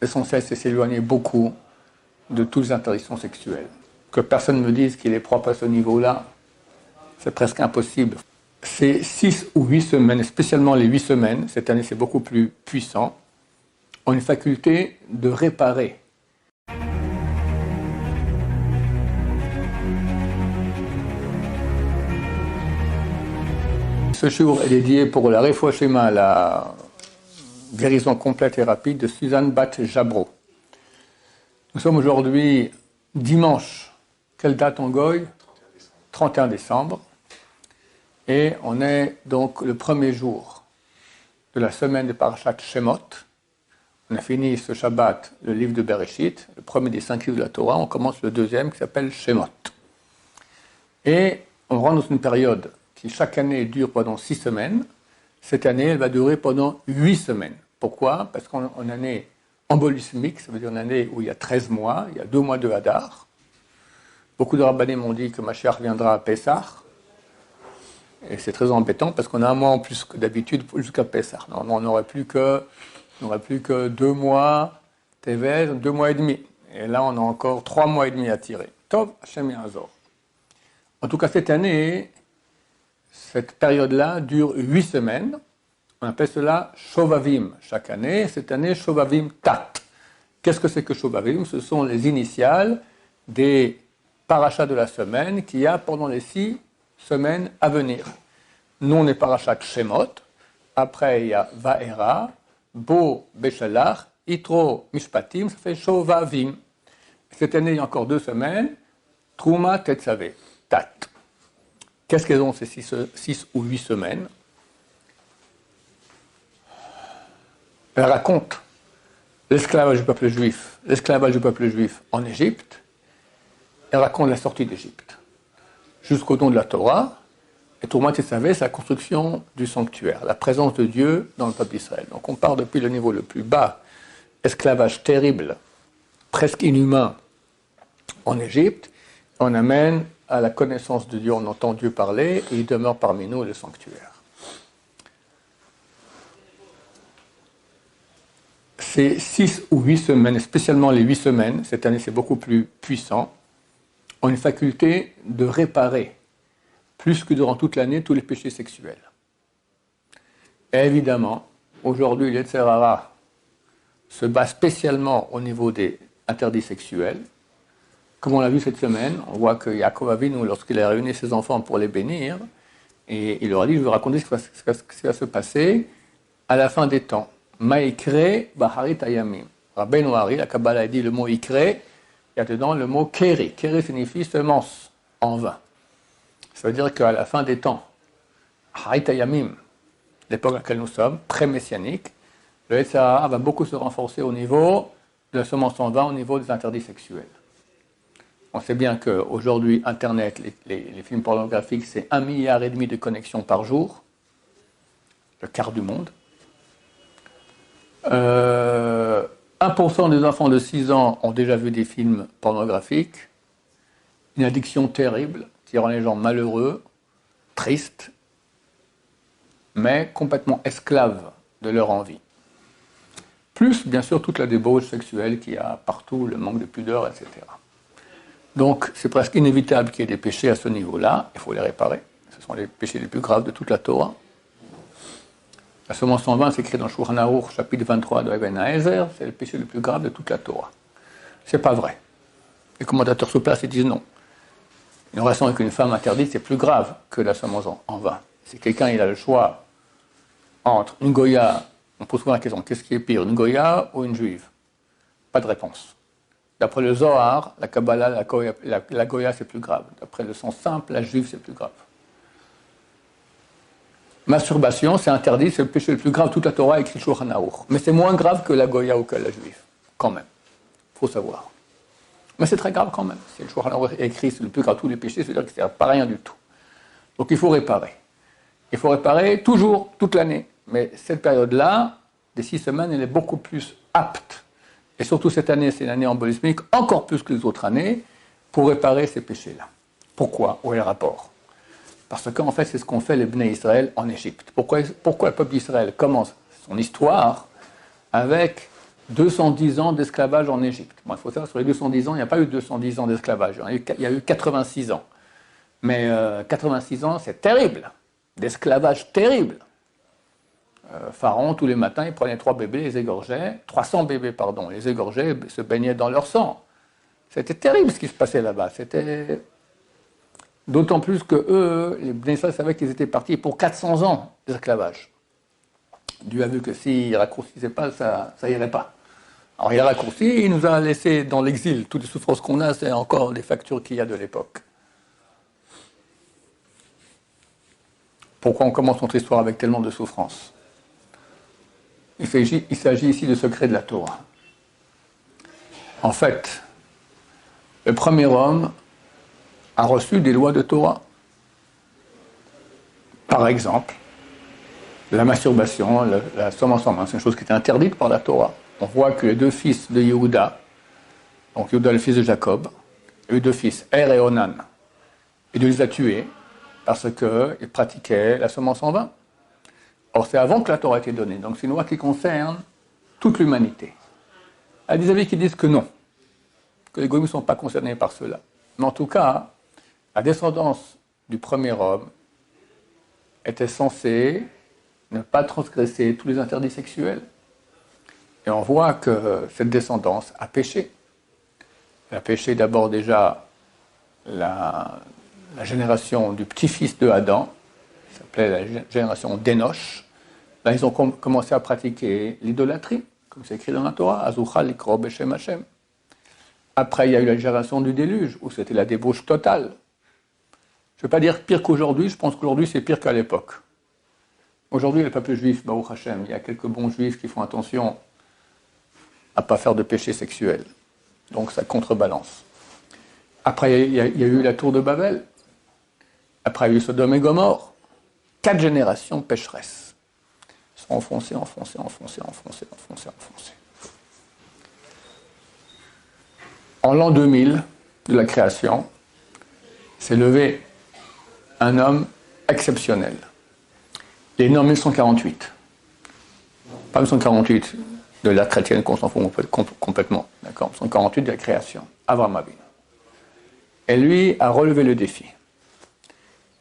L'essentiel, c'est s'éloigner beaucoup de toutes les interdictions sexuelles. Que personne ne me dise qu'il est propre à ce niveau-là, c'est presque impossible. Ces 6 ou 8 semaines, et spécialement les 8 semaines, cette année c'est beaucoup plus puissant, ont une faculté de réparer. Ce jour est dédié pour la Refoua Shlema, la guérison complète et rapide de Suzanne Bat Jabro. Nous sommes aujourd'hui dimanche. Quelle date en Goy? 31 décembre. Et on est donc le premier jour de la semaine de Parashat Shemot. On a fini ce Shabbat, le livre de Bereshit, le premier des 5 livres de la Torah. On commence le deuxième qui s'appelle Shemot. Et on rentre dans une période qui chaque année dure pendant 6 semaines. Cette année, elle va durer pendant 8 semaines. Pourquoi? Parce qu'on a une année embolismique, ça veut dire une année où il y a 13 mois, il y a 2 mois de Hadar. Beaucoup de rabbanim m'ont dit que Mashiach viendra à Pessah. Et c'est très embêtant parce qu'on a un mois en plus que d'habitude jusqu'à Pessah. Normalement, on n'aurait plus que 2 mois, Tevet, 2 mois et demi. Et là, on a encore 3 mois et demi à tirer. Tov, Hashem Ya'azor. En tout cas, cette année, cette période-là dure 8 semaines. On appelle cela Shovavim chaque année. Cette année, Shovavim Tat. Qu'est-ce que c'est que Shovavim? Ce sont les initiales des parachas de la semaine qu'il y a pendant les 6 semaines à venir. Nous, on est parachat Shemot. Après, il y a Vaera, Bo Beshalach, Itro Mishpatim, ça fait Shovavim. Cette année, il y a encore 2 semaines. Trouma Tetzavé, Tat. Qu'est-ce qu'elles ont ces 6 ou 8 semaines? Elle raconte l'esclavage du peuple juif en Égypte. Elle raconte la sortie d'Égypte jusqu'au don de la Torah. Et Trouma Tetzavé, c'est la construction du sanctuaire, la présence de Dieu dans le peuple d'Israël. Donc on part depuis le niveau le plus bas, esclavage terrible, presque inhumain en Égypte. On amène à la connaissance de Dieu, on entend Dieu parler, et il demeure parmi nous le sanctuaire. Ces 6 ou 8 semaines, spécialement les 8 semaines, cette année c'est beaucoup plus puissant, ont une faculté de réparer, plus que durant toute l'année, tous les péchés sexuels. Et évidemment, aujourd'hui, le Yetzer Hara se bat spécialement au niveau des interdits sexuels. Comme on l'a vu cette semaine, on voit que Yaakov Avinu, lorsqu'il a réuni ses enfants pour les bénir, et il leur a dit, je vais raconter ce qui va se passer à la fin des temps. Maïkre Baharit Ayamim. Rabbeinu Hari, la Kabbalah a dit le mot Ikre, il y a dedans le mot Keri. Keri signifie semence, en vain. Ça veut dire qu'à la fin des temps, Harit Ayamim, l'époque à laquelle nous sommes, pré-messianique, le Yetzer Hara va beaucoup se renforcer au niveau de la semence en vain, au niveau des interdits sexuels. On sait bien qu'aujourd'hui, Internet, les films pornographiques, c'est 1,5 milliard de connexions par jour, le quart du monde. 1% des enfants de 6 ans ont déjà vu des films pornographiques. Une addiction terrible qui rend les gens malheureux, tristes, mais complètement esclaves de leur envie. Plus, bien sûr, toute la débauche sexuelle qu'il y a partout, le manque de pudeur, etc. Donc, c'est presque inévitable qu'il y ait des péchés à ce niveau-là. Il faut les réparer. Ce sont les péchés les plus graves de toute la Torah. La semence en vain, c'est écrit dans Shulchan Aruch, chapitre 23 de Even Haezer, c'est le péché le plus grave de toute la Torah. C'est pas vrai. Les commentateurs sur place, ils disent non. Une relation avec une femme interdite, c'est plus grave que la semence en vain. Si quelqu'un il a le choix entre une Goya, on pose souvent la question, qu'est-ce qui est pire, une Goya ou une juive? Pas de réponse. D'après le Zohar, la Kabbalah, la Goya, c'est plus grave. D'après le sens simple, la juive, c'est plus grave. Masturbation, c'est interdit, c'est le péché le plus grave. Toute la Torah écrit Shulchan Aruch. Mais c'est moins grave que la Goya ou que la juive, quand même. Il faut savoir. Mais c'est très grave quand même. Si le Shulchan Aruch est écrit, c'est le plus grave de tous les péchés, c'est-à-dire que c'est pas rien du tout. Donc il faut réparer. Il faut réparer toujours, toute l'année. Mais cette période-là, des 6 semaines, elle est beaucoup plus apte. Et surtout cette année, c'est une année embolismique, encore plus que les autres années, pour réparer ces péchés-là. Pourquoi? Où est le rapport? Parce qu'en fait, c'est ce qu'ont fait les Bnei Israël en Égypte. Pourquoi le peuple d'Israël commence son histoire avec 210 ans d'esclavage en Égypte. Bon, il faut savoir, sur les 210 ans, il n'y a pas eu 210 ans d'esclavage, il y a eu 86 ans. Mais 86 ans, c'est terrible, d'esclavage terrible. Pharaon, tous les matins, il prenait 300 bébés, les égorgeait, les égorgeait, se baignaient dans leur sang. C'était terrible ce qui se passait là-bas. C'était d'autant plus que eux, les Bnei Israël savaient qu'ils étaient partis pour 400 ans d'esclavage. Dieu a vu que s'il ne raccourcissait pas, ça irait pas. Alors il a raccourci, il nous a laissé dans l'exil. Toutes les souffrances qu'on a, c'est encore les factures qu'il y a de l'époque. Pourquoi on commence notre histoire avec tellement de souffrances? Il s'agit ici du secret de la Torah. En fait, le premier homme a reçu des lois de Torah. Par exemple, la masturbation, la semence en main, c'est une chose qui était interdite par la Torah. On voit que les deux fils de Yehuda, donc Yehuda le fils de Jacob, les deux fils, Er et Onan, il les a tués parce qu'ils pratiquaient la semence en vin. Or, c'est avant que la Torah ait été donnée, donc c'est une loi qui concerne toute l'humanité. Il y a des avis qui disent que non, que les Goïms ne sont pas concernés par cela. Mais en tout cas, la descendance du premier homme était censée ne pas transgresser tous les interdits sexuels. Et on voit que cette descendance a péché. Elle a péché d'abord déjà la génération du petit-fils de Adam, qui s'appelait la génération d'Enoch. Là, ils ont commencé à pratiquer l'idolâtrie, comme c'est écrit dans la Torah, Azucha likro beshem Hashem. Après, il y a eu la génération du déluge, où c'était la débauche totale. Je ne veux pas dire pire qu'aujourd'hui, je pense qu'aujourd'hui c'est pire qu'à l'époque. Aujourd'hui, le peuple juif, Baruch Hashem, il y a quelques bons juifs qui font attention à ne pas faire de péché sexuel. Donc ça contrebalance. Après, il y a eu la tour de Babel. Après, il y a eu Sodome et Gomorrhe. 4 générations pécheresses. Ils sont enfoncés. En l'an 2000 de la création, s'est levé un homme exceptionnel. Il est né en 1948. Pas 1948 de l'ère chrétienne qu'on s'en fout complètement. D'accord, 1948 de la création. Avraham Avinu. Et lui a relevé le défi.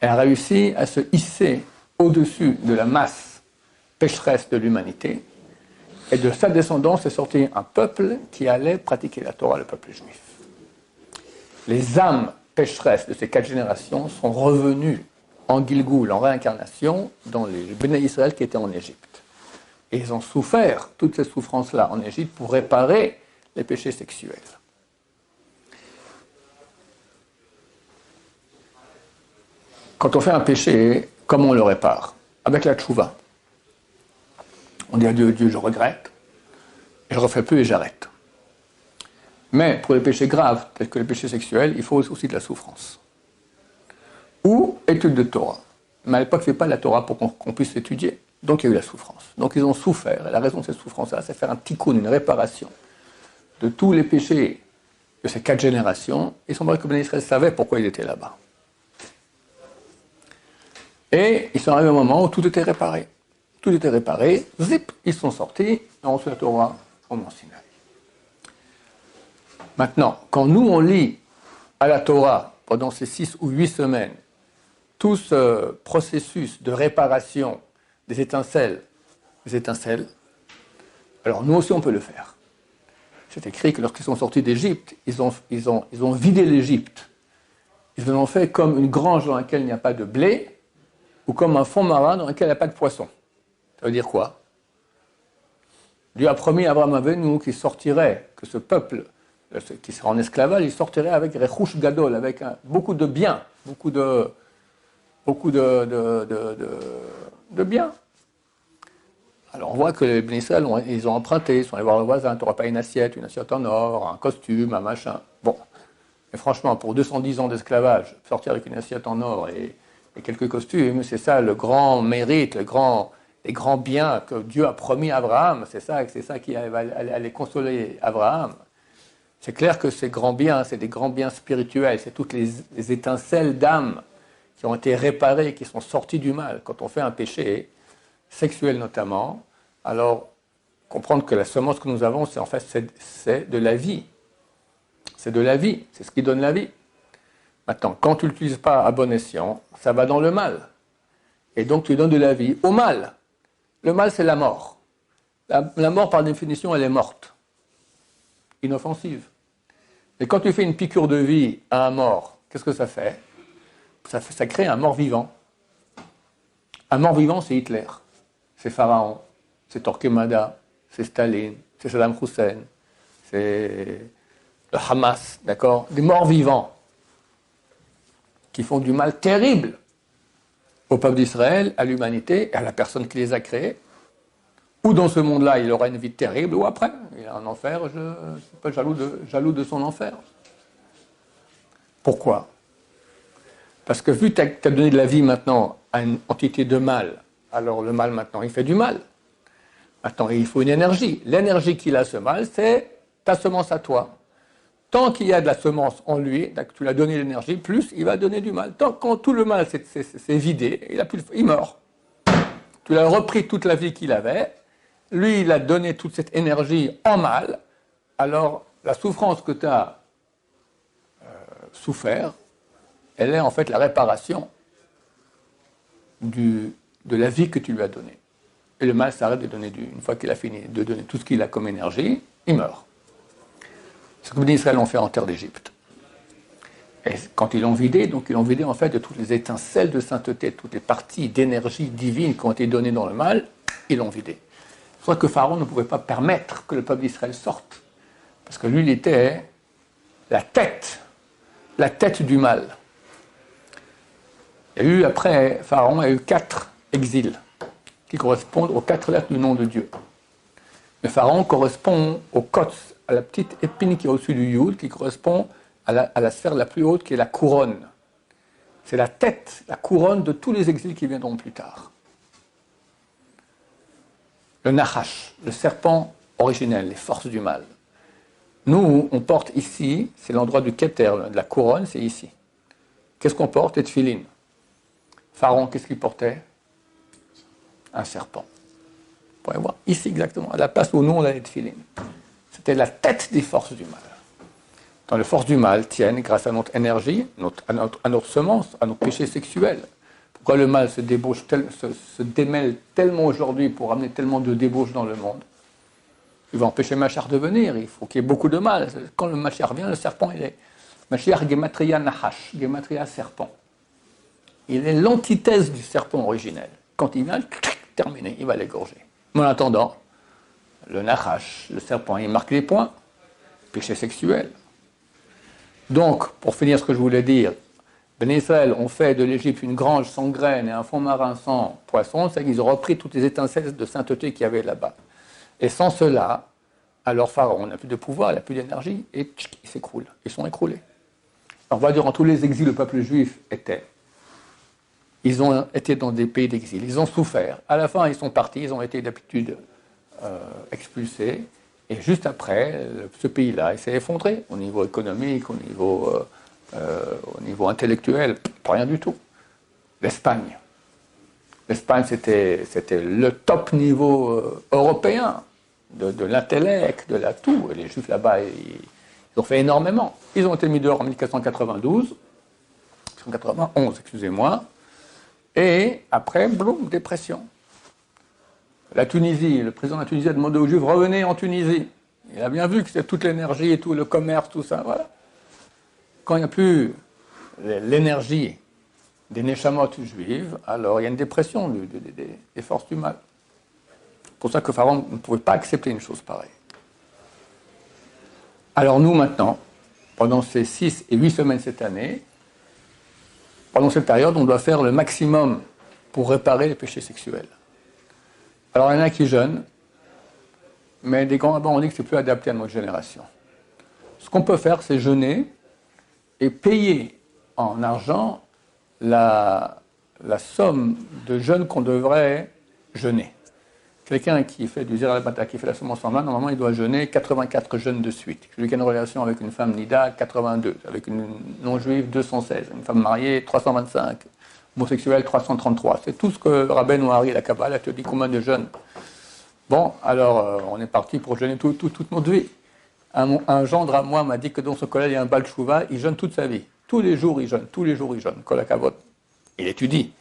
Et a réussi à se hisser au-dessus de la masse pécheresse de l'humanité. Et de sa descendance est sorti un peuple qui allait pratiquer la Torah, le peuple juif. Les âmes pécheresses de ces 4 générations sont revenues en Gilgoul, en réincarnation, dans les Bnei Israël qui étaient en Égypte. Et ils ont souffert toutes ces souffrances-là en Égypte pour réparer les péchés sexuels. Quand on fait un péché, comment on le répare? Avec la tchouva. On dit à Dieu, Dieu, je regrette, et je ne refais plus et j'arrête. Mais pour les péchés graves, tels que les péchés sexuels, il faut aussi de la souffrance. Ou étude de Torah. Mais à l'époque, il n'y avait pas la Torah pour qu'on puisse l'étudier. Donc il y a eu la souffrance. Donc ils ont souffert. Et la raison de cette souffrance-là, c'est faire un tikkun, une réparation de tous les péchés de ces 4 générations. Il semblerait que Ben Israël savait pourquoi il était là-bas. Et ils sont arrivés au moment où tout était réparé. Tout était réparé, zip, ils sont sortis, et on reçoit la Torah au Mont Sinaï. Maintenant, quand nous on lit à la Torah pendant ces 6 ou 8 semaines, tout ce processus de réparation des étincelles, alors nous aussi on peut le faire. C'est écrit que lorsqu'ils sont sortis d'Égypte, ils ont vidé l'Égypte. Ils en ont fait comme une grange dans laquelle il n'y a pas de blé, ou comme un fond marin dans lequel il n'y a pas de poisson. Ça veut dire quoi? Dieu a promis à Abraham Avinu qu'il sortirait, que ce peuple qui sera en esclavage, il sortirait avec Rechouch Gadol, avec beaucoup de biens, beaucoup de biens. Alors on voit que les Bnei Israël, ils ont emprunté, ils sont allés voir le voisin, tu n'auras pas une assiette en or, un costume, un machin. Bon, mais franchement, pour 210 ans d'esclavage, sortir avec une assiette en or et quelques costumes, c'est ça le grand mérite, les grands biens que Dieu a promis à Abraham, c'est ça qui allait consoler Abraham. C'est clair que ces grands biens, c'est des grands biens spirituels, c'est toutes les étincelles d'âme qui ont été réparées, qui sont sorties du mal. Quand on fait un péché, sexuel notamment, alors comprendre que la semence que nous avons, c'est de la vie. C'est de la vie, c'est ce qui donne la vie. Maintenant, quand tu ne l'utilises pas à bon escient, ça va dans le mal. Et donc tu donnes de la vie au mal. Le mal, c'est la mort. La mort, par définition, elle est morte. Inoffensive. Et quand tu fais une piqûre de vie à un mort, qu'est-ce que ça fait? Ça crée un mort-vivant. Un mort-vivant, c'est Hitler, c'est Pharaon, c'est Torquemada, c'est Staline, c'est Saddam Hussein, c'est le Hamas, d'accord? Des morts-vivants qui font du mal terrible au peuple d'Israël, à l'humanité et à la personne qui les a créés. Ou dans ce monde-là, il aura une vie terrible, ou après, il a un enfer, je ne suis pas jaloux de son enfer. Pourquoi? Parce que vu que tu as donné de la vie maintenant à une entité de mal, alors le mal maintenant, il fait du mal. Maintenant, il faut une énergie. L'énergie qu'il a, ce mal, c'est ta semence à toi. Tant qu'il y a de la semence en lui, tu lui as donné l'énergie, plus il va donner du mal. Tant quand tout le mal s'est vidé, il meurt. Tu lui as repris toute la vie qu'il avait, lui, il a donné toute cette énergie en mal, alors la souffrance que tu as souffert, elle est en fait la réparation de la vie que tu lui as donnée. Et le mal s'arrête de donner une fois qu'il a fini de donner tout ce qu'il a comme énergie, il meurt. Ce que les Israéliens ont fait en terre d'Égypte. Et quand ils l'ont vidé, donc ils l'ont vidé en fait de toutes les étincelles de sainteté, toutes les parties d'énergie divine qui ont été données dans le mal, ils l'ont vidé. C'est pour ça que Pharaon ne pouvait pas permettre que le peuple d'Israël sorte. Parce que lui, il était la tête du mal. Il y a eu, après Pharaon, il y a eu 4 exils qui correspondent aux 4 lettres du nom de Dieu. Le Pharaon correspond au Kotz, à la petite épine qui est au-dessus du Yud, qui correspond à la sphère la plus haute, qui est la couronne. C'est la tête, la couronne de tous les exils qui viendront plus tard. Le Nachash, le serpent originel, les forces du mal. Nous, on porte ici, c'est l'endroit du Keter, de la couronne, c'est ici. Qu'est-ce qu'on porte? Les tefilines. Pharaon, qu'est-ce qu'il portait? Un serpent. Vous pouvez voir, ici exactement, à la place où nous on a les tefilines. C'était la tête des forces du mal. Dans les forces du mal tiennent, grâce à notre énergie, à notre semence, à nos péchés sexuels. Pourquoi le mal se démêle tellement aujourd'hui pour amener tellement de débauche dans le monde? Il va empêcher Mashiach de venir, il faut qu'il y ait beaucoup de mal. Quand le Mashiach vient, le serpent, il est Mashiach Gematria Nahash, Gematria serpent. Il est l'antithèse du serpent originel. Quand il vient, terminé, il va l'égorger. Mais en attendant, le Nahash, le serpent, il marque les points, péché sexuel. Donc, pour finir ce que je voulais dire, Ben Israël ont fait de l'Égypte une grange sans graines et un fond marin sans poissons, c'est qu'ils ont repris toutes les étincelles de sainteté qu'il y avait là-bas. Et sans cela, alors Pharaon n'a plus de pouvoir, il n'a plus d'énergie, et il s'écroule. Ils sont écroulés. Alors, on va dire, durant tous les exils, le peuple juif ils ont été dans des pays d'exil, ils ont souffert. À la fin, ils sont partis, ils ont été d'habitude expulsés. Et juste après, ce pays-là, il s'est effondré au niveau économique, au niveau intellectuel, pas rien du tout. L'Espagne. L'Espagne, c'était le top niveau européen de l'intellect, de la tout. Et les Juifs là-bas, ils ont fait énormément. Ils ont été mis dehors en 1491, excusez-moi. Et après, boum, dépression. La Tunisie, le président de la Tunisie a demandé aux Juifs, revenez en Tunisie. Il a bien vu que c'était toute l'énergie et tout, le commerce, tout ça, voilà. Quand il n'y a plus l'énergie des neshamot juives, alors il y a une dépression des forces du mal. C'est pour ça que Pharaon ne pouvait pas accepter une chose pareille. Alors nous, maintenant, pendant ces 6 et 8 semaines cette année, pendant cette période, on doit faire le maximum pour réparer les péchés sexuels. Alors, il y en a qui jeûnent, mais des grands rabbins ont dit que c'est plus adapté à notre génération. Ce qu'on peut faire, c'est jeûner et payer en argent la somme de jeûne qu'on devrait jeûner. Quelqu'un qui fait du zéro al-bata, qui fait la semence en main, normalement, il doit jeûner 84 jeûnes de suite. Celui qui a une relation avec une femme nida, 82. Avec une non-juive, 216. Une femme mariée, 325. Homosexuel, 333. C'est tout ce que Rabbeinu Ari, la Kabbalah, te dit combien de jeûnes Bon, alors on est parti pour jeûner toute notre vie. Un gendre à moi m'a dit que dans son collège, il y a un Baal Tshuva, il jeûne toute sa vie. Tous les jours, il jeûne. Kol hakavod. Il étudie.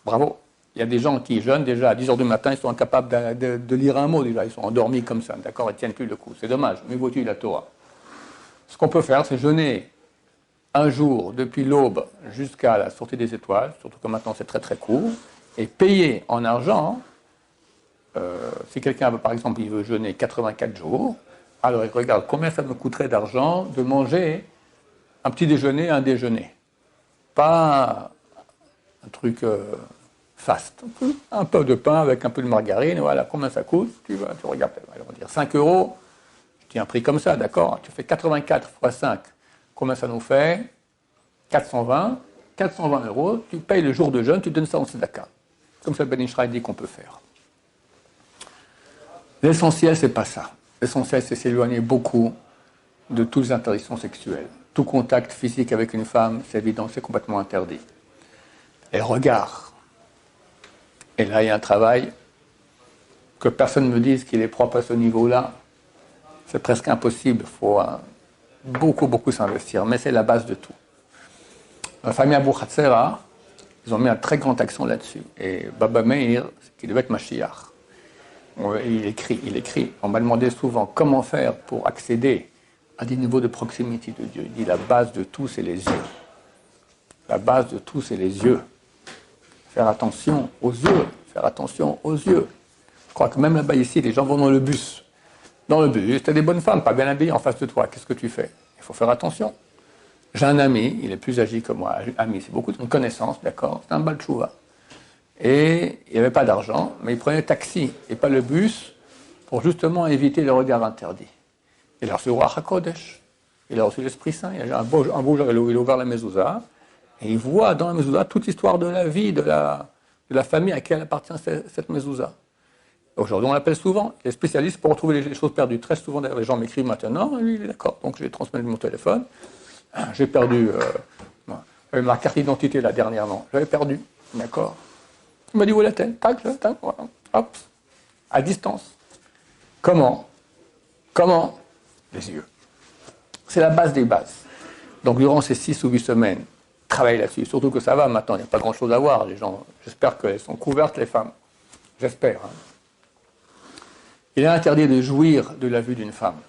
Bravo. Il y a des gens qui jeûnent déjà à 10h du matin, ils sont incapables de lire un mot déjà. Ils sont endormis comme ça, d'accord? Ils ne tiennent plus le coup. C'est dommage. Mais vaut la Torah. Ce qu'on peut faire, c'est jeûner un jour depuis l'aube jusqu'à la sortie des étoiles, surtout que maintenant c'est très très court, et payer en argent. Si quelqu'un, par exemple, il veut jeûner 84 jours, alors il regarde combien ça me coûterait d'argent de manger un petit déjeuner, un déjeuner. Pas un truc fast. Un peu de pain avec un peu de margarine, voilà, combien ça coûte, tu regardes, on va dire 5 euros, je dis un prix comme ça, d'accord, tu fais 84 fois 5, combien ça nous fait 420 euros, tu payes le jour de jeûne, tu donnes ça en tzedaka. Comme ça, Ben Ishraï dit qu'on peut faire. L'essentiel, c'est pas ça. L'essentiel, c'est s'éloigner beaucoup de toutes les interdictions sexuelles. Tout contact physique avec une femme, c'est évident, c'est complètement interdit. Et le regard. Et là, il y a un travail que personne ne me dise qu'il est propre à ce niveau-là. C'est presque impossible. Il faut beaucoup s'investir. Mais c'est la base de tout. La famille Abou Hatzera, ils ont mis un très grand accent là-dessus. Et Baba Meir, qui devait être Mashiach, il écrit. On m'a demandé souvent comment faire pour accéder à des niveaux de proximité de Dieu. Il dit la base de tout, c'est les yeux. La base de tout, c'est les yeux. Faire attention aux yeux. Je crois que même là-bas, ici, les gens vont dans le bus. Dans le bus, tu as des bonnes femmes, pas bien habillées en face de toi. Qu'est-ce que tu fais? Il faut faire attention. J'ai un ami, il est plus âgé que moi. Ami, c'est beaucoup de connaissances, d'accord? C'est un Baal Tshuva. Et il n'y avait pas d'argent, mais il prenait le taxi et pas le bus pour justement éviter le regard interdit. Il a reçu le roi HaKodesh, il a reçu l'Esprit Saint, il a un beau jour, il a ouvert la mezouza, et il voit dans la mezouza toute l'histoire de la vie, de la famille à laquelle appartient cette mezouza. Aujourd'hui, on l'appelle souvent les spécialistes pour retrouver les choses perdues. Très souvent, d'ailleurs, les gens m'écrivent maintenant, lui, il est d'accord, donc j'ai transmis mon téléphone, j'ai perdu ma carte d'identité là dernièrement, j'avais perdu, d'accord. Il m'a dit, où est la tête? Tac, voilà. Hop, à distance. Comment? Les yeux. C'est la base des bases. Donc, durant ces 6 ou 8 semaines, travaille là-dessus. Surtout que ça va maintenant, il n'y a pas grand-chose à voir. Les gens, j'espère qu'elles sont couvertes, les femmes. J'espère. Il est interdit de jouir de la vue d'une femme.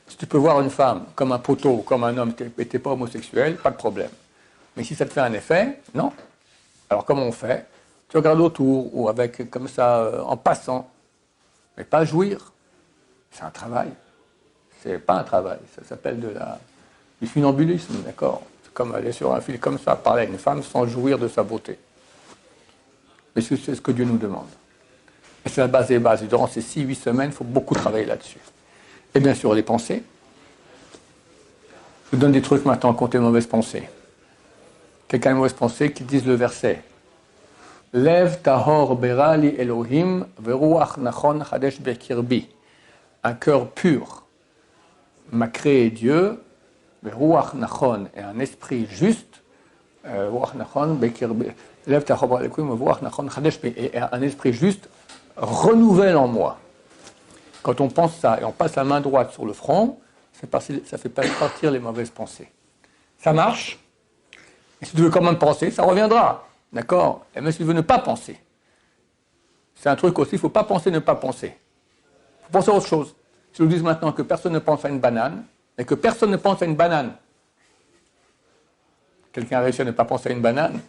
Si tu peux voir une femme comme un poteau, comme un homme, et tu n'es pas homosexuel, pas de problème. Mais si ça te fait un effet, non. Alors, comment on fait? Tu regardes autour, ou avec, comme ça, en passant. Mais pas jouir. C'est un travail. C'est pas un travail. Ça s'appelle du funambulisme, d'accord? C'est comme aller sur un fil comme ça, parler à une femme sans jouir de sa beauté. Mais c'est ce que Dieu nous demande. Et c'est la base des bases. Et durant ces 6-8 semaines, il faut beaucoup travailler là-dessus. Et bien sûr, les pensées. Je vous donne des trucs maintenant contre les mauvaises pensées. Quelqu'un a une mauvaise pensée qui dise le verset. Lev tahor berali Elohim veruach nachon chadesh bekirbi. Un cœur pur m'a créé Dieu, veruach nachon, et un esprit juste, veruach nachon bekirbi. Lev tahor berali Elohim veruach nachon chadesh bekirbi. Et un esprit juste renouvelle en moi. Quand on pense ça et on passe la main droite sur le front, ça fait partir les mauvaises pensées. Ça marche. Et si tu veux quand même penser, ça reviendra. D'accord? Et même si tu veux ne pas penser. C'est un truc aussi, il ne faut pas penser, ne pas penser. Il faut penser à autre chose. Si nous disons maintenant que personne ne pense à une banane, et que personne ne pense à une banane, quelqu'un a réussi à ne pas penser à une banane?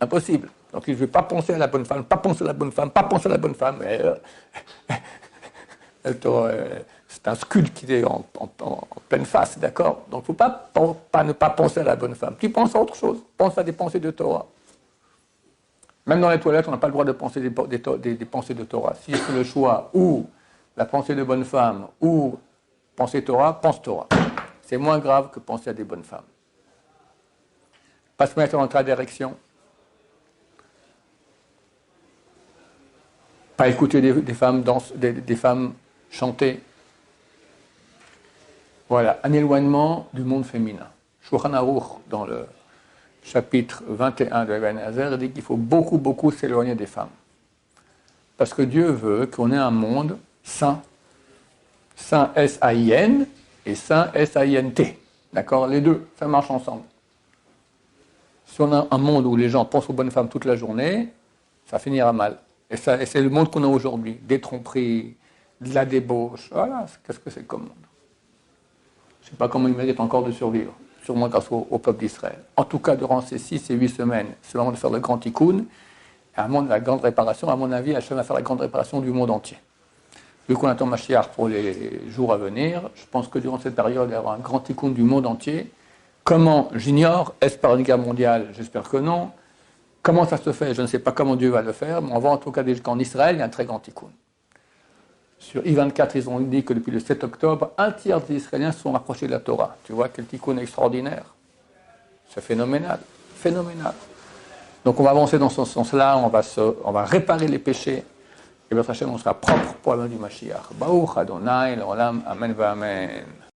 Impossible. Donc il ne veut pas penser à la bonne femme, pas penser à la bonne femme, pas penser à la bonne femme. C'est un scud qui est en pleine face, d'accord? Donc il ne faut pas ne pas penser à la bonne femme. Tu penses à autre chose. Pense à des pensées de Torah. Même dans les toilettes, on n'a pas le droit de penser des pensées de Torah. Si c'est le choix, ou la pensée de bonne femme, ou penser Torah, pense Torah. C'est moins grave que penser à des bonnes femmes. Pas se mettre dans la direction. Pas écouter des femmes des femmes chanter. Voilà, un éloignement du monde féminin. Shulchan Aruch, dans le chapitre 21 de Ibn Hazer, dit qu'il faut beaucoup s'éloigner des femmes. Parce que Dieu veut qu'on ait un monde saint. Saint S-A-I-N et saint S-A-I-N-T. D'accord? Les deux, ça marche ensemble. Si on a un monde où les gens pensent aux bonnes femmes toute la journée, ça finira mal. Et c'est le monde qu'on a aujourd'hui. Des tromperies, de la débauche. Voilà, qu'est-ce que c'est comme monde? Je ne sais pas comment il mérite encore de survivre. Sûrement grâce au peuple d'Israël. En tout cas, durant ces 6 et 8 semaines, c'est le moment de faire le grand tikkun. Et avant la grande réparation, à mon avis, Hachem va faire la grande réparation du monde entier. Vu qu'on attend Mashiach pour les jours à venir, je pense que durant cette période, il y aura un grand tikkun du monde entier. Comment? J'ignore. Est-ce par une guerre mondiale? J'espère que non. Comment ça se fait? Je ne sais pas comment Dieu va le faire, mais on voit en tout cas qu'en Israël, il y a un très grand tikkun. Sur I-24, ils ont dit que depuis le 7 octobre, un tiers des Israéliens se sont rapprochés de la Torah. Tu vois quel tikkun extraordinaire. C'est phénoménal. Phénoménal. Donc on va avancer dans ce sens-là, on va réparer les péchés. Et votre Hachem, on sera propre pour la main du Mashiach. Baruch Adonai, l'olam, amen va amen.